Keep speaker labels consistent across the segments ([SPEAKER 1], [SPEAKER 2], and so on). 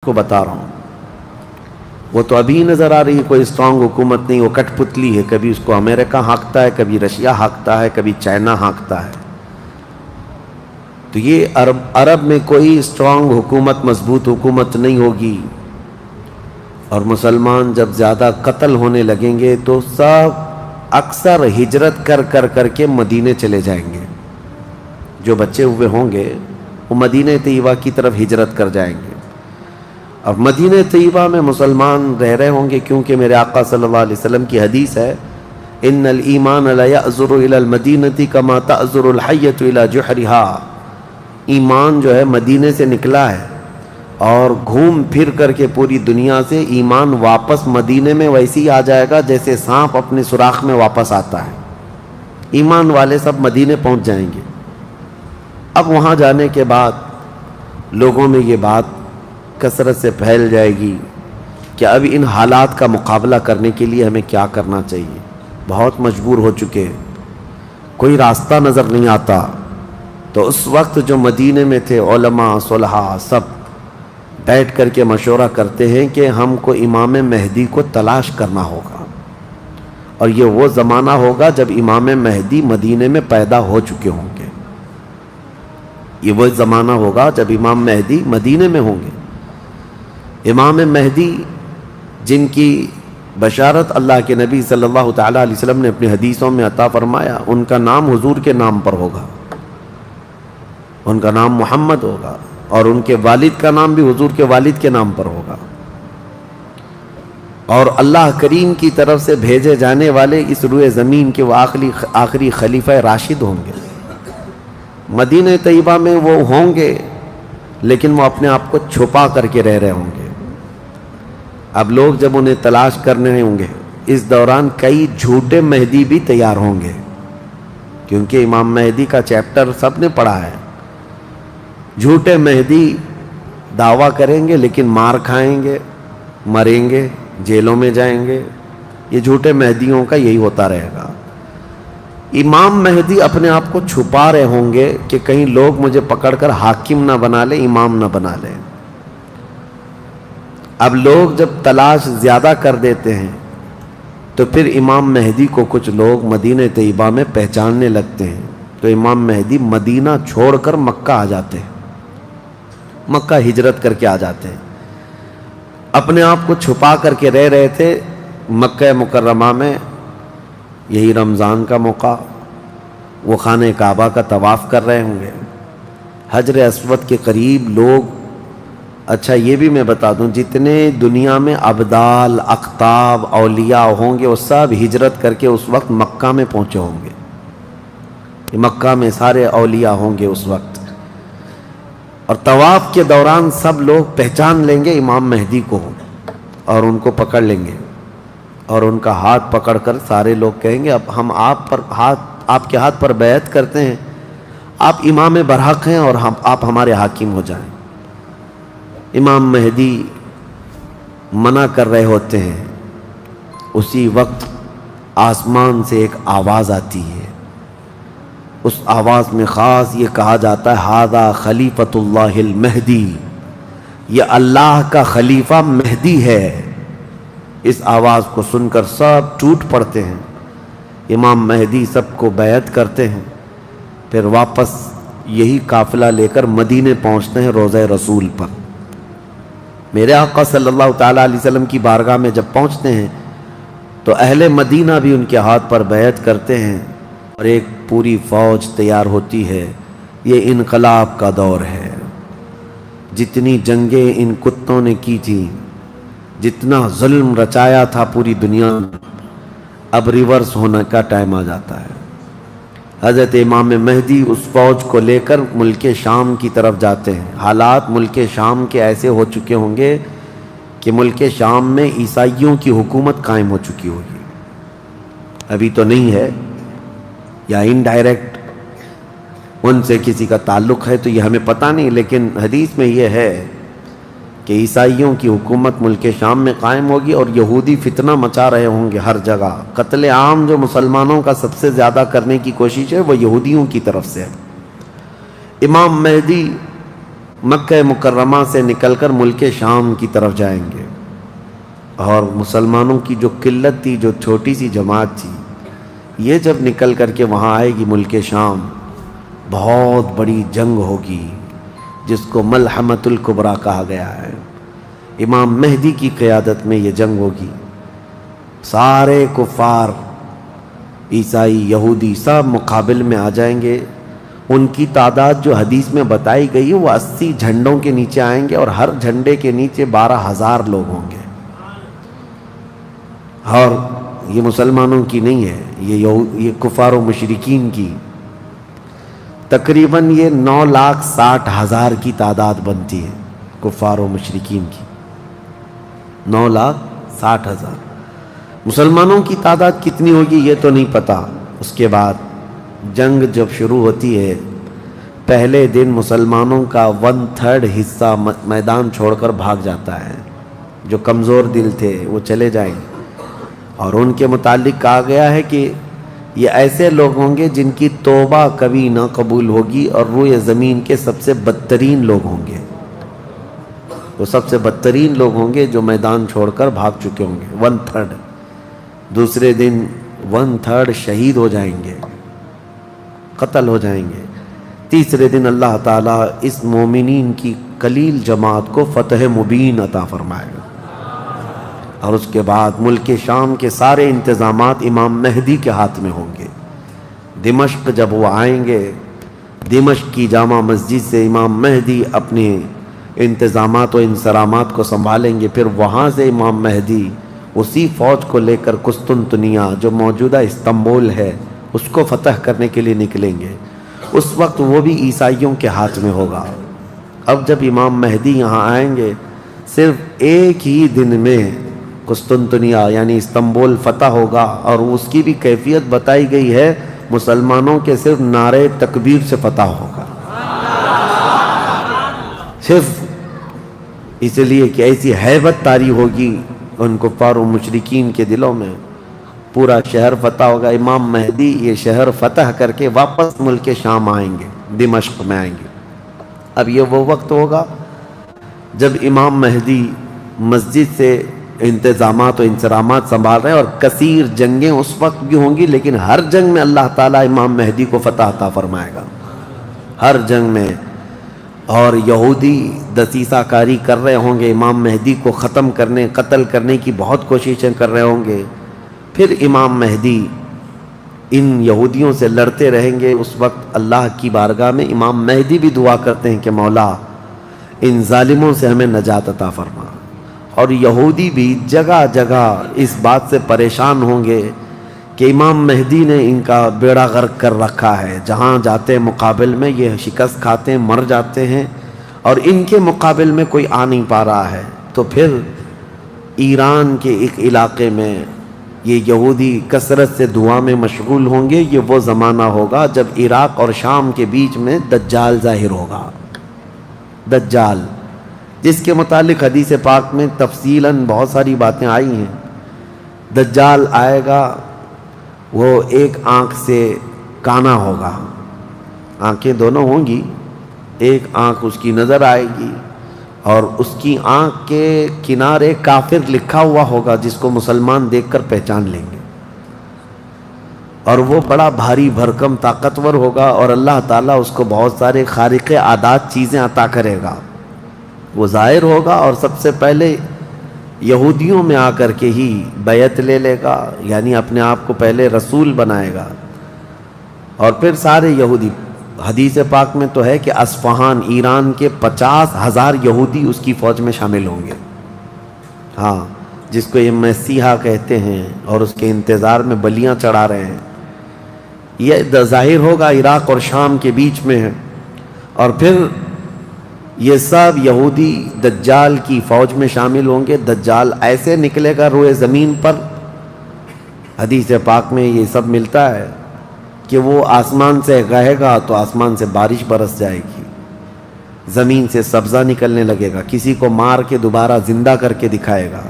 [SPEAKER 1] کو بتا رہا ہوں. وہ تو ابھی نظر آ رہی ہے کوئی اسٹرانگ حکومت نہیں، وہ کٹ پتلی ہے، کبھی اس کو امریکہ ہانکتا ہے، کبھی رشیا ہانکتا ہے، کبھی چائنا ہانکتا ہے. تو یہ عرب میں کوئی اسٹرانگ حکومت، مضبوط حکومت نہیں ہوگی. اور مسلمان جب زیادہ قتل ہونے لگیں گے تو سب اکثر ہجرت کر کے مدینے چلے جائیں گے. جو بچے ہوئے ہوں گے وہ مدینہ طیبہ کی طرف ہجرت کر جائیں گے. اور مدینہ طیبہ میں مسلمان رہ رہے ہوں گے، کیونکہ میرے آقا صلی اللہ علیہ وسلم کی حدیث ہے، ان الایمان لا یأزر الی المدینہ کما تأزر الحیۃ الی جحرہا. ایمان جو ہے مدینے سے نکلا ہے اور گھوم پھر کر کے پوری دنیا سے ایمان واپس مدینے میں ویسے ہی آ جائے گا جیسے سانپ اپنے سوراخ میں واپس آتا ہے. ایمان والے سب مدینے پہنچ جائیں گے. اب وہاں جانے کے بعد لوگوں میں یہ بات کثرت سے پھیل جائے گی کہ اب ان حالات کا مقابلہ کرنے کے لیے ہمیں کیا کرنا چاہیے. بہت مجبور ہو چکے، کوئی راستہ نظر نہیں آتا. تو اس وقت جو مدینے میں تھے علماء صلحاء سب بیٹھ کر کے مشورہ کرتے ہیں کہ ہم کو امام مہدی کو تلاش کرنا ہوگا. اور یہ وہ زمانہ ہوگا جب امام مہدی مدینے میں پیدا ہو چکے ہوں گے. یہ وہ زمانہ ہوگا جب امام مہدی مدینے میں ہوں گے. امام مہدی جن کی بشارت اللہ کے نبی صلی اللہ تعالیٰ علیہ وسلم نے اپنی حدیثوں میں عطا فرمایا، ان کا نام حضور کے نام پر ہوگا، ان کا نام محمد ہوگا، اور ان کے والد کا نام بھی حضور کے والد کے نام پر ہوگا. اور اللہ کریم کی طرف سے بھیجے جانے والے اس روئے زمین کے وہ آخری خلیفہ راشد ہوں گے. مدینہ طیبہ میں وہ ہوں گے لیکن وہ اپنے آپ کو چھپا کر کے رہ رہے ہوں گے. اب لوگ جب انہیں تلاش کرنے ہوں گے، اس دوران کئی جھوٹے مہدی بھی تیار ہوں گے، کیونکہ امام مہدی کا چیپٹر سب نے پڑھا ہے. جھوٹے مہدی دعویٰ کریں گے لیکن مار کھائیں گے، مریں گے، جیلوں میں جائیں گے. یہ جھوٹے مہدیوں کا یہی ہوتا رہے گا. امام مہدی اپنے آپ کو چھپا رہے ہوں گے کہ کہیں لوگ مجھے پکڑ کر حاکم نہ بنا لیں، امام نہ بنا لیں. اب لوگ جب تلاش زیادہ کر دیتے ہیں تو پھر امام مہدی کو کچھ لوگ مدینہ طیبہ میں پہچاننے لگتے ہیں. تو امام مہدی مدینہ چھوڑ کر مکہ آ جاتے ہیں، مکہ ہجرت کر کے آ جاتے ہیں. اپنے آپ کو چھپا کر کے رہ رہے تھے مکہ مکرمہ میں. یہی رمضان کا موقع، وہ خانہ کعبہ کا طواف کر رہے ہوں گے، حجر اسود کے قریب لوگ. اچھا یہ بھی میں بتا دوں، جتنے دنیا میں ابدال، اقطاب، اولیاء ہوں گے وہ سب ہجرت کر کے اس وقت مکہ میں پہنچے ہوں گے. مکہ میں سارے اولیاء ہوں گے اس وقت. اور طواف کے دوران سب لوگ پہچان لیں گے امام مہدی کو اور ان کو پکڑ لیں گے اور ان کا ہاتھ پکڑ کر سارے لوگ کہیں گے اب ہم آپ کے ہاتھ پر بیعت کرتے ہیں، آپ امام برحق ہیں اور آپ ہمارے حاکم ہو جائیں. امام مہدی منع کر رہے ہوتے ہیں. اسی وقت آسمان سے ایک آواز آتی ہے. اس آواز میں خاص یہ کہا جاتا ہے ھذا خلیفۃ اللہ المہدی، یہ اللہ کا خلیفہ مہدی ہے. اس آواز کو سن کر سب ٹوٹ پڑتے ہیں. امام مہدی سب کو بیعت کرتے ہیں، پھر واپس یہی قافلہ لے کر مدینے پہنچتے ہیں روضہ رسول پر. میرے آقا صلی اللہ تعالیٰ علیہ وسلم کی بارگاہ میں جب پہنچتے ہیں تو اہل مدینہ بھی ان کے ہاتھ پر بیعت کرتے ہیں اور ایک پوری فوج تیار ہوتی ہے. یہ انقلاب کا دور ہے. جتنی جنگیں ان کتوں نے کی تھیں، جتنا ظلم رچایا تھا پوری دنیا میں، اب ریورس ہونے کا ٹائم آ جاتا ہے. حضرت امام مہدی اس فوج کو لے کر ملک شام کی طرف جاتے ہیں. حالات ملک شام کے ایسے ہو چکے ہوں گے کہ ملک شام میں عیسائیوں کی حکومت قائم ہو چکی ہوگی. ابھی تو نہیں ہے، یا انڈائریکٹ ان سے کسی کا تعلق ہے تو یہ ہمیں پتہ نہیں، لیکن حدیث میں یہ ہے کہ عیسائیوں کی حکومت ملک شام میں قائم ہوگی اور یہودی فتنہ مچا رہے ہوں گے ہر جگہ. قتل عام جو مسلمانوں کا سب سے زیادہ کرنے کی کوشش ہے وہ یہودیوں کی طرف سے ہے. امام مہدی مکہ مکرمہ سے نکل کر ملک شام کی طرف جائیں گے، اور مسلمانوں کی جو قلت تھی، جو چھوٹی سی جماعت تھی، یہ جب نکل کر کے وہاں آئے گی ملک شام، بہت بڑی جنگ ہوگی جس کو ملحمۃ الکبریٰ کہا گیا ہے۔ امام مہدی کی قیادت میں یہ جنگ ہوگی، سارے کفار، عیسائی، یہودی سب مقابل میں آ جائیں گے۔ ان کی تعداد جو حدیث میں بتائی گئی وہ 80 جھنڈوں کے نیچے آئیں گے، اور ہر جھنڈے کے نیچے 12,000 لوگ ہوں گے۔ اور یہ مسلمانوں کی نہیں ہے، یہ کفار و مشرکین کی، تقریباً یہ 9,60,000 کی تعداد بنتی ہے کفار و مشرکین کی، 9,60,000۔ مسلمانوں کی تعداد کتنی ہوگی یہ تو نہیں پتا۔ اس کے بعد جنگ جب شروع ہوتی ہے، پہلے دن مسلمانوں کا 1/3 حصہ میدان چھوڑ کر بھاگ جاتا ہے، جو کمزور دل تھے وہ چلے جائیں گے، اور ان کے متعلق کہا گیا ہے کہ یہ ایسے لوگ ہوں گے جن کی توبہ کبھی نہ قبول ہوگی، اور روئے زمین کے سب سے بدترین لوگ ہوں گے، وہ سب سے بدترین لوگ ہوں گے جو میدان چھوڑ کر بھاگ چکے ہوں گے۔ 1/3 دوسرے دن 1/3 شہید ہو جائیں گے، قتل ہو جائیں گے۔ تیسرے دن اللہ تعالیٰ اس مومنین کی قلیل جماعت کو فتح مبین عطا فرمائے گا، اور اس کے بعد ملک شام کے سارے انتظامات امام مہدی کے ہاتھ میں ہوں گے۔ دمشق جب وہ آئیں گے، دمشق کی جامع مسجد سے امام مہدی اپنے انتظامات و انصرامات کو سنبھالیں گے، پھر وہاں سے امام مہدی اسی فوج کو لے کر قسطنطنیہ جو موجودہ استنبول ہے اس کو فتح کرنے کے لیے نکلیں گے۔ اس وقت وہ بھی عیسائیوں کے ہاتھ میں ہوگا۔ اب جب امام مہدی یہاں آئیں گے، صرف ایک ہی دن میں قسطنطنیہ یعنی استنبول فتح ہوگا، اور اس کی بھی کیفیت بتائی گئی ہے، مسلمانوں کے صرف نعرے تکبیر سے فتح ہوگا، صرف اس لیے کہ ایسی ہیبت طاری ہوگی ان کفار و مشرکین کے دلوں میں، پورا شہر فتح ہوگا۔ امام مہدی یہ شہر فتح کر کے واپس ملک شام آئیں گے، دمشق میں آئیں گے۔ اب یہ وہ وقت ہوگا جب امام مہدی مسجد سے انتظامات و انصرامات سنبھال رہے ہیں، اور کثیر جنگیں اس وقت بھی ہوں گی، لیکن ہر جنگ میں اللہ تعالیٰ امام مہدی کو فتح عطا فرمائے گا، ہر جنگ میں۔ اور یہودی دسیسہ کاری کر رہے ہوں گے، امام مہدی کو ختم کرنے، قتل کرنے کی بہت کوششیں کر رہے ہوں گے۔ پھر امام مہدی ان یہودیوں سے لڑتے رہیں گے۔ اس وقت اللہ کی بارگاہ میں امام مہدی بھی دعا کرتے ہیں کہ مولا ان ظالموں سے ہمیں نجات عطا فرما۔ اور یہودی بھی جگہ جگہ اس بات سے پریشان ہوں گے کہ امام مہدی نے ان کا بیڑا غرق کر رکھا ہے، جہاں جاتے مقابل میں یہ شکست کھاتے ہیں، مر جاتے ہیں، اور ان کے مقابل میں کوئی آ نہیں پا رہا ہے۔ تو پھر ایران کے ایک علاقے میں یہ یہودی کثرت سے دعا میں مشغول ہوں گے۔ یہ وہ زمانہ ہوگا جب عراق اور شام کے بیچ میں دجال ظاہر ہوگا، دجال، جس کے متعلق حدیث پاک میں تفصیلاً بہت ساری باتیں آئی ہیں۔ دجال آئے گا، وہ ایک آنکھ سے کانا ہوگا، آنکھیں دونوں ہوں گی، ایک آنکھ اس کی نظر آئے گی، اور اس کی آنکھ کے کنارے کافر لکھا ہوا ہوگا جس کو مسلمان دیکھ کر پہچان لیں گے، اور وہ بڑا بھاری بھرکم طاقتور ہوگا، اور اللہ تعالیٰ اس کو بہت سارے خارق عادات چیزیں عطا کرے گا۔ وہ ظاہر ہوگا اور سب سے پہلے یہودیوں میں آ کر کے ہی بیعت لے لے گا، یعنی اپنے آپ کو پہلے رسول بنائے گا، اور پھر سارے یہودی، حدیث پاک میں تو ہے کہ اصفہان ایران کے 50,000 یہودی اس کی فوج میں شامل ہوں گے، ہاں، جس کو یہ مسیحا کہتے ہیں، اور اس کے انتظار میں بلیاں چڑھا رہے ہیں۔ یہ ظاہر ہوگا عراق اور شام کے بیچ میں ہے، اور پھر یہ سب یہودی دجال کی فوج میں شامل ہوں گے۔ دجال ایسے نکلے گا روئے زمین پر، حدیث پاک میں یہ سب ملتا ہے کہ وہ آسمان سے گہے گا تو آسمان سے بارش برس جائے گی، زمین سے سبزہ نکلنے لگے گا، کسی کو مار کے دوبارہ زندہ کر کے دکھائے گا،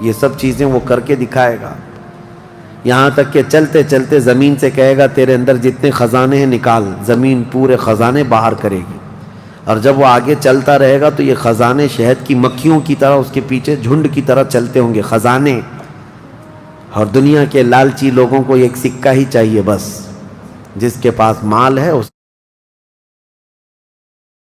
[SPEAKER 1] یہ سب چیزیں وہ کر کے دکھائے گا، یہاں تک کہ چلتے چلتے زمین سے کہے گا تیرے اندر جتنے خزانے ہیں نکال، زمین پورے خزانے باہر کرے گی، اور جب وہ آگے چلتا رہے گا تو یہ خزانے شہد کی مکھیوں کی طرح اس کے پیچھے جھنڈ کی طرح چلتے ہوں گے خزانے. اور دنیا کے لالچی لوگوں کو ایک سکہ ہی چاہیے بس، جس کے پاس مال ہے اس